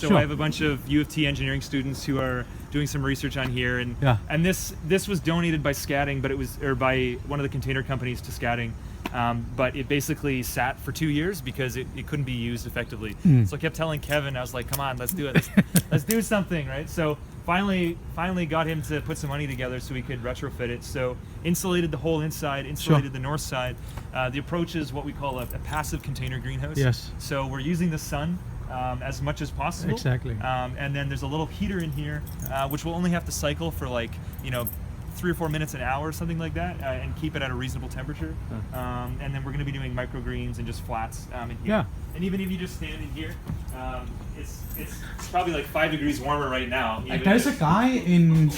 So Sure. I have a bunch of U of T engineering students who are doing some research on here, and this was donated by Scatting, but it was by one of the container companies to Scatting, but it basically sat for 2 years because it couldn't be used effectively. So I kept telling Kevin, I was like, "Come on, let's do it. Let's do something, right?" So finally got him to put some money together so we could retrofit it. So insulated the whole inside, insulated the north side. The approach is what we call a passive container greenhouse. Yes. So we're using the sun as much as possible. Exactly. And then there's a little heater in here, which will only have to cycle for 3 or 4 minutes an hour, something like that, and keep it at a reasonable temperature. And then we're going to be doing microgreens and just flats in here. Yeah. And even if you just stand in here, it's probably like 5 degrees warmer right now. There's a guy in,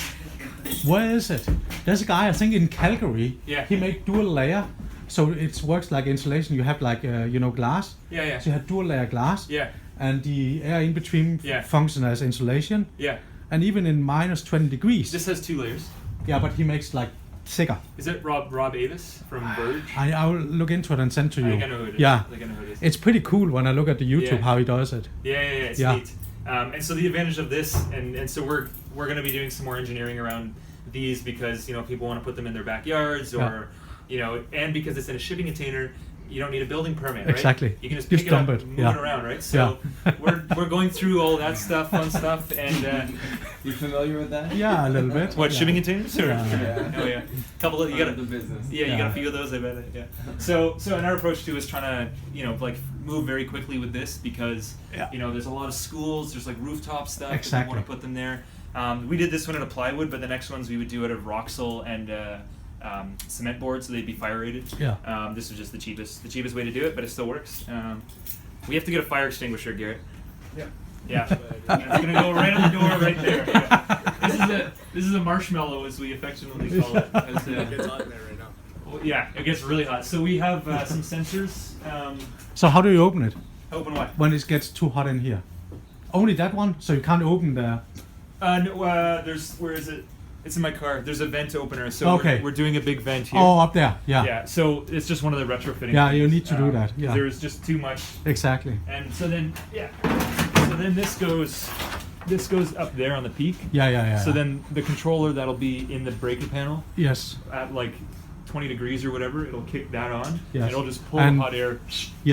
where is it? There's a guy, I think in Calgary. Yeah. He made dual layer. So it works like insulation. You have glass. Yeah. So you have dual layer glass. Yeah. And the air in between functions as insulation. Yeah. And even in minus 20 degrees. This has 2 layers. Yeah, but he makes thicker. Is it Rob Avis from Verge? I will look into it and send to you. I know who it is. Yeah. I know who it is. It's pretty cool when I look at the YouTube how he does it. Yeah, it's neat. And so the advantage of this, and so we're going to be doing some more engineering around these because people want to put them in their backyards or and because it's in a shipping container, you don't need a building permit, right? Exactly. You can just pick it up and move it around, right? So we're going through all that stuff, fun stuff, and you familiar with that? Yeah, a little bit. What, shipping containers? Or? Yeah. Oh yeah. Couple of you got the business. Yeah, you got a few of those, I bet. Yeah. So and our approach too is trying to move very quickly with this because there's a lot of schools, there's rooftop stuff. Exactly. If we want to put them there. We did this one out of plywood, but the next ones we would do out of Roxel and cement board, so they'd be fire rated. Yeah. This was just the cheapest way to do it, but it still works. We have to get a fire extinguisher, Garrett. Yeah. Yeah. It's gonna go right on the door right there. Yeah. This is a marshmallow, as we affectionately call it. It gets hot in there right now. Well, yeah, it gets really hot. So we have some sensors. So how do you open it? Open what? When it gets too hot in here? Only that one? So you can't open the... No, where is it? It's in my car. There's a vent opener, so we're doing a big vent here. Oh, up there, yeah. Yeah, so it's just one of the retrofitting Yeah, things. you need to do that, yeah. There's just too much. Exactly. And so then, this goes up there on the peak. Yeah. So then the controller that'll be in the breaker panel. Yes. At 20 degrees or whatever, it'll kick that on. Yes. And it'll just pull the hot air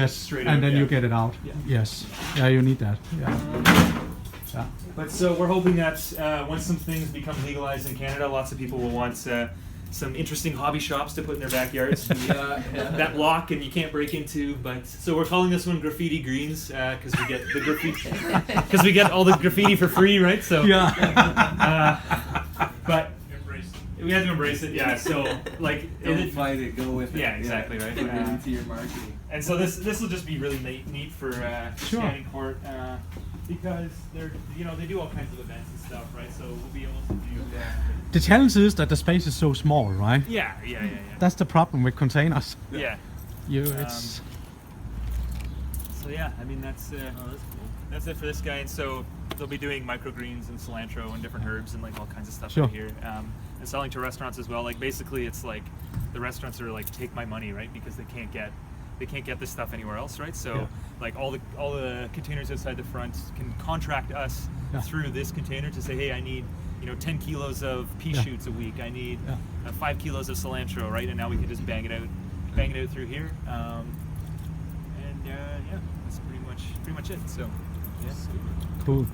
straight out. And then you get it out. Yeah. Yes. Yeah, you need that. Yeah. But so we're hoping that once some things become legalized in Canada, lots of people will want some interesting hobby shops to put in their backyards. That lock and you can't break into. But so we're calling this one Graffiti Greens because we get the graffiti because we get all the graffiti for free, right? So but we have to embrace it. Yeah. So don't fight it. Go with it. Yeah. Exactly. Right. Put it into your marketing. And so this will just be really neat for Scanning Court. Because they do all kinds of events and stuff, right? So we'll be able to do that. The challenge is that the space is so small, right? Yeah. That's the problem with containers. Yeah. It's... So yeah, I mean that's cool. That's it for this guy, and so they'll be doing microgreens and cilantro and different herbs and all kinds of stuff out here, and selling to restaurants as well. Basically, it's the restaurants are take my money, right? Because they can't get this stuff anywhere else, right? So all the containers outside the front can contract us through this container to say, hey, I need 10 kilos of pea shoots a week. I need 5 kilos of cilantro, right? And now we can just bang it out through here. That's pretty much it. So Cool.